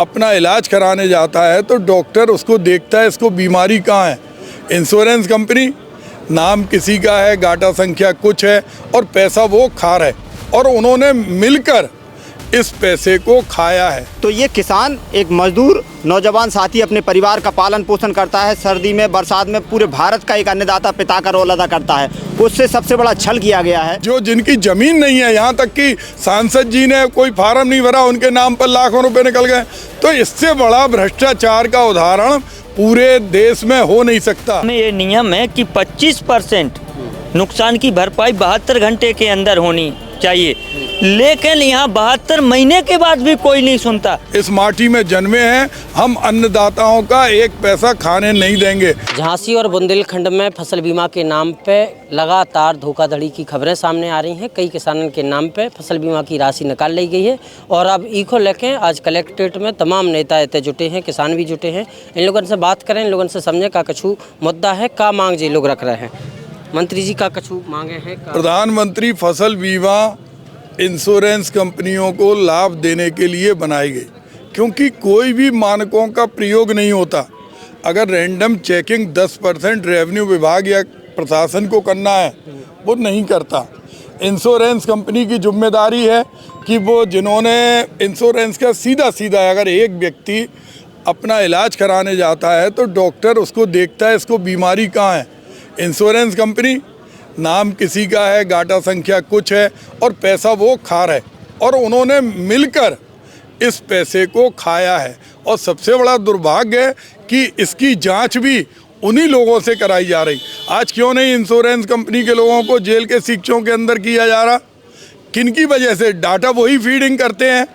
अपना इलाज कराने जाता है तो डॉक्टर उसको देखता है इसको बीमारी कहाँ है। इंश्योरेंस कंपनी नाम किसी का है, गाटा संख्या कुछ है और पैसा वो खा रहे और उन्होंने मिलकर इस पैसे को खाया है। तो ये किसान एक मजदूर नौजवान साथी अपने परिवार का पालन पोषण करता है, सर्दी में बरसात में पूरे भारत का एक अन्नदाता पिता का रोल अदा करता है। उससे सबसे बड़ा छल किया गया है। जो जिनकी जमीन नहीं है, यहाँ तक कि सांसद जी ने कोई फार्म नहीं भरा, उनके नाम पर लाखों रुपए निकल गए। तो इससे बड़ा भ्रष्टाचार का उदाहरण पूरे देश में हो नहीं सकता। में ये नियम है कि 25% नुकसान की भरपाई 72 घंटे के अंदर होनी चाहिए, लेकिन यहाँ 72 महीने के बाद भी कोई नहीं सुनता। इस माटी में जन्मे हैं, हम अन्नदाताओं का एक पैसा खाने नहीं देंगे। झांसी और बुंदेलखंड में फसल बीमा के नाम पे लगातार धोखाधड़ी की खबरें सामने आ रही हैं। कई किसानों के नाम पे फसल बीमा की राशि निकाल ली गई है और अब ईखो लेके आज कलेक्ट्रेट में तमाम नेता इतने जुटे हैं, किसान भी जुटे हैं। इन लोगों से बात करें, इन लोगों से समझे का कछु मुद्दा है, का मांग जी लोग रख रहे हैं। मंत्री जी का कछु मांगे हैं। प्रधानमंत्री फसल बीमा इंश्योरेंस कंपनियों को लाभ देने के लिए बनाई गई, क्योंकि कोई भी मानकों का प्रयोग नहीं होता। अगर रैंडम चेकिंग 10% रेवेन्यू विभाग या प्रशासन को करना है, वो नहीं करता। इंश्योरेंस कंपनी की जिम्मेदारी है कि वो जिन्होंने इंश्योरेंस का सीधा अगर एक व्यक्ति अपना इलाज कराने जाता है तो डॉक्टर उसको देखता है इसको बीमारी कहाँ है। इंश्योरेंस कंपनी नाम किसी का है, गाटा संख्या कुछ है और पैसा वो खा रहे और उन्होंने मिलकर इस पैसे को खाया है। और सबसे बड़ा दुर्भाग्य है कि इसकी जांच भी उन्हीं लोगों से कराई जा रही। आज क्यों नहीं इंश्योरेंस कंपनी के लोगों को जेल के शिक्षों के अंदर किया जा रहा? किनकी वजह से? डाटा वही फीडिंग करते हैं,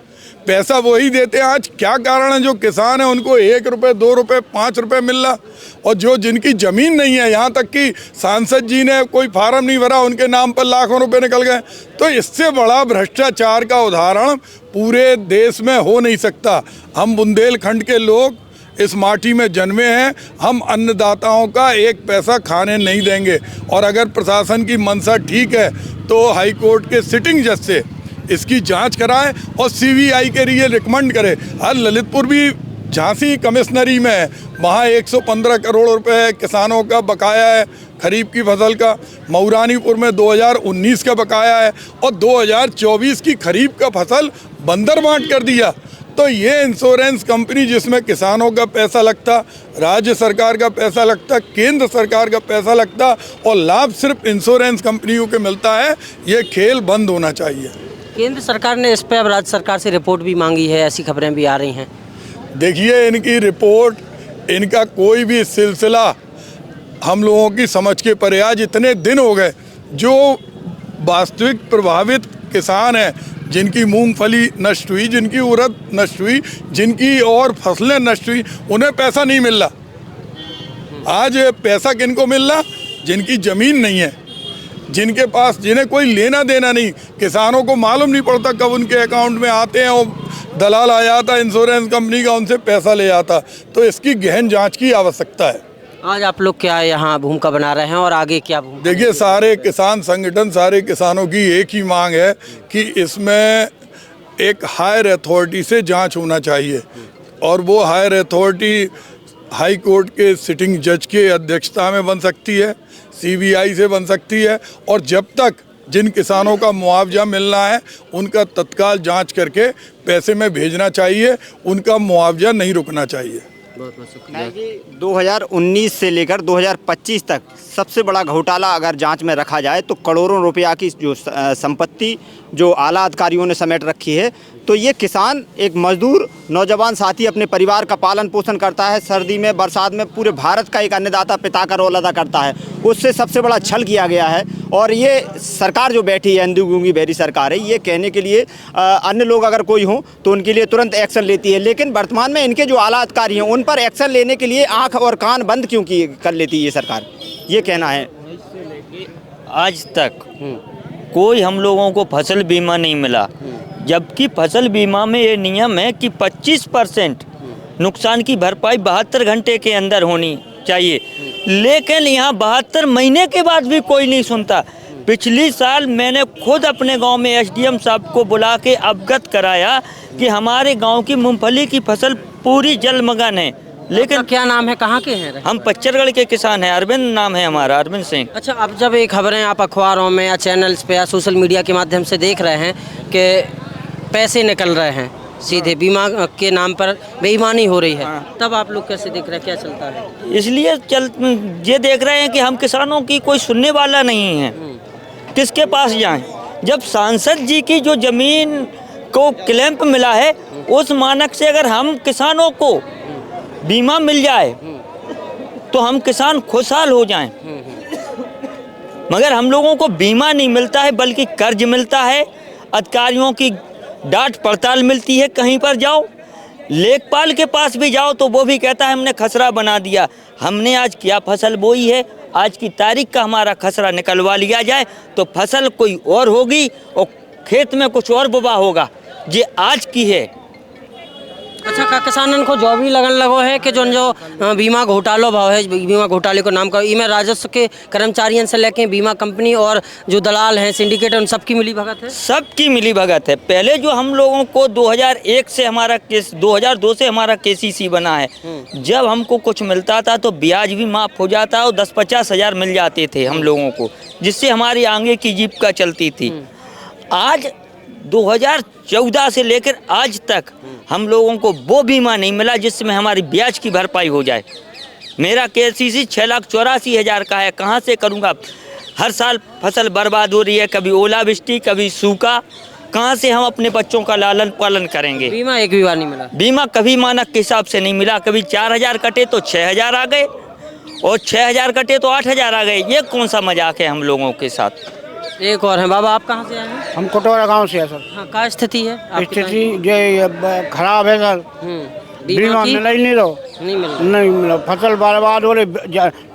पैसा वही देते हैं। आज क्या कारण है? जो किसान है उनको 1 रुपये, 2 रुपये, 5 रुपये मिल रहा, और जो जिनकी ज़मीन नहीं है, यहाँ तक कि सांसद जी ने कोई फार्म नहीं भरा, उनके नाम पर लाखों रुपए निकल गए। तो इससे बड़ा भ्रष्टाचार का उदाहरण पूरे देश में हो नहीं सकता। हम बुंदेलखंड के लोग इस माटी में जन्मे हैं, हम अन्नदाताओं का एक पैसा खाने नहीं देंगे। और अगर प्रशासन की मंशा ठीक है तो हाई कोर्ट के सिटिंग जज से इसकी जांच कराएं और सीबीआई के लिए रिकमेंड करें। आज ललितपुर भी झांसी कमिश्नरी में है, वहाँ 115 करोड़ रुपए किसानों का बकाया है खरीफ की फसल का। मऊरानीपुर में 2019 का बकाया है और 2024 की खरीफ का फसल बंदर बांट कर दिया। तो ये इंश्योरेंस कंपनी जिसमें किसानों का पैसा लगता, राज्य सरकार का पैसा लगता, केंद्र सरकार का पैसा लगता और लाभ सिर्फ इंश्योरेंस कंपनियों को मिलता है, ये खेल बंद होना चाहिए। केंद्र सरकार ने इस पर अब राज्य सरकार से रिपोर्ट भी मांगी है, ऐसी खबरें भी आ रही हैं। देखिए, इनकी रिपोर्ट, इनका कोई भी सिलसिला हम लोगों की समझ के परे। आज इतने दिन हो गए, जो वास्तविक प्रभावित किसान हैं, जिनकी मूंगफली नष्ट हुई, जिनकी उड़द नष्ट हुई, जिनकी और फसलें नष्ट हुई, उन्हें पैसा नहीं मिल रहा। आज पैसा किनको मिल रहा? जिनकी ज़मीन नहीं है, जिनके पास, जिन्हें कोई लेना देना नहीं। किसानों को मालूम नहीं पड़ता कब उनके अकाउंट में आते हैं, और दलाल आ जाता इंश्योरेंस कंपनी का, उनसे पैसा ले जाता। तो इसकी गहन जांच की आवश्यकता है। आज आप लोग क्या यहाँ भूमिका बना रहे हैं और आगे क्या भूमिका? देखिए, सारे किसान संगठन, सारे किसानों की एक ही मांग है कि इसमें एक हायर अथॉरिटी से जांच होना चाहिए, और वो हायर अथॉरिटी हाई कोर्ट के सिटिंग जज के अध्यक्षता में बन सकती है, सीबीआई से बन सकती है। और जब तक जिन किसानों का मुआवजा मिलना है उनका तत्काल जांच करके पैसे में भेजना चाहिए, उनका मुआवजा नहीं रुकना चाहिए। बहुत बहुत शुक्रिया। 2019 से लेकर 2025 तक सबसे बड़ा घोटाला अगर जांच में रखा जाए तो करोड़ों रुपया की जो संपत्ति जो आला अधिकारियों ने समेट रखी है। तो ये किसान एक मजदूर नौजवान साथी अपने परिवार का पालन पोषण करता है, सर्दी में बरसात में पूरे भारत का एक अन्नदाता पिता का रोल अदा करता है। उससे सबसे बड़ा छल किया गया है। और ये सरकार जो बैठी है, अंधी गूंगी बहरी सरकार है, ये कहने के लिए अन्य लोग अगर कोई हों तो उनके लिए तुरंत एक्शन लेती है, लेकिन वर्तमान में इनके जो आला अधिकारी हैं उन पर एक्शन लेने के लिए आँख और कान बंद क्यों कर लेती है ये सरकार, ये कहना है। आज तक कोई हम लोगों को फसल बीमा नहीं मिला, जबकि फसल बीमा में ये नियम है कि 25% नुकसान की भरपाई 72 घंटे के अंदर होनी चाहिए, लेकिन यहाँ 72 महीने के बाद भी कोई नहीं सुनता। पिछली साल मैंने खुद अपने गांव में एसडीएम साहब को बुला के अवगत कराया कि हमारे गांव की मूंगफली की फसल पूरी जलमग्न है। लेकिन आपका क्या नाम है, कहाँ के हैं? हम पच्चरगढ़ के किसान हैं, अरविंद नाम है हमारा, अरविंद सिंह। अच्छा, अब जब ये खबरें आप अखबारों में या चैनल्स पे या सोशल मीडिया के माध्यम से देख रहे हैं कि पैसे निकल रहे हैं सीधे बीमा के नाम पर, बेईमानी हो रही है, तब आप लोग कैसे देख रहे हैं, क्या चलता है? इसलिए ये देख रहे हैं कि हम किसानों की कोई सुनने वाला नहीं है, किसके पास जाएं? जब सांसद जी की जो जमीन को क्लैंप मिला है, उस मानक से अगर हम किसानों को बीमा मिल जाए तो हम किसान खुशहाल हो जाएं। मगर हम लोगों को बीमा नहीं मिलता है, बल्कि कर्ज मिलता है, अधिकारियों की डांट पड़ताल मिलती है। कहीं पर जाओ, लेखपाल के पास भी जाओ तो वो भी कहता है हमने खसरा बना दिया। हमने आज क्या फसल बोई है, आज की तारीख का हमारा खसरा निकलवा लिया जाए तो फसल कोई और होगी और खेत में कुछ और बुबा होगा। ये आज की है। अच्छा, का किसानन को जो भी लगन लगो है कि जो बीमा घोटालो भाव है, बीमा घोटाले को नाम का, इनमें राजस्व के कर्मचारियों से लेके बीमा कंपनी और जो दलाल हैं, सिंडिकेट, उन सबकी मिली भगत है। सबकी मिली भगत है। पहले जो हम लोगों को 2001 से हमारा केस, 2002 से हमारा केसीसी बना है, जब हमको कुछ मिलता था तो ब्याज भी माफ़ हो जाता और 10-50 हज़ार मिल जाते थे हम लोगों को, जिससे हमारी आगे की जीविका चलती थी। आज 2014 से लेकर आज तक हम लोगों को वो बीमा नहीं मिला जिसमें हमारी ब्याज की भरपाई हो जाए। मेरा केसीसी 6,84,000 का है, कहाँ से करूँगा? हर साल फसल बर्बाद हो रही है, कभी ओलावृष्टि, कभी सूखा, कहाँ से हम अपने बच्चों का लालन पालन करेंगे? बीमा एक भी बार नहीं मिला। बीमा कभी मानक के हिसाब से नहीं मिला। कभी 4,000 कटे तो 6,000 आ गए और 6,000 कटे तो 8,000 आ गए। ये कौन सा मजाक है हम लोगों के साथ? एक और है। बाबा, आप कहाँ से आए हैं? हम कटोरा गांव से है सर। हाँ, क्या स्थिति है? स्थिति ये खराब है सर। बीमा मिला ही नहीं रहो, नहीं मिला। फसल बर्बाद हो रही।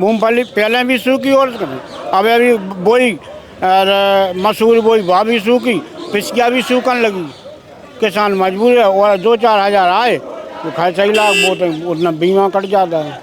मूंगफली पहले भी सूखी और अब अभी बोई और मसूर बोई, वह भी सूखी, पिसिया भी सूखने लगी। किसान मजबूर है और 2-4 हज़ार आए तो खर्चा ही लाख, वो तो उतना बीमा कट जाता है।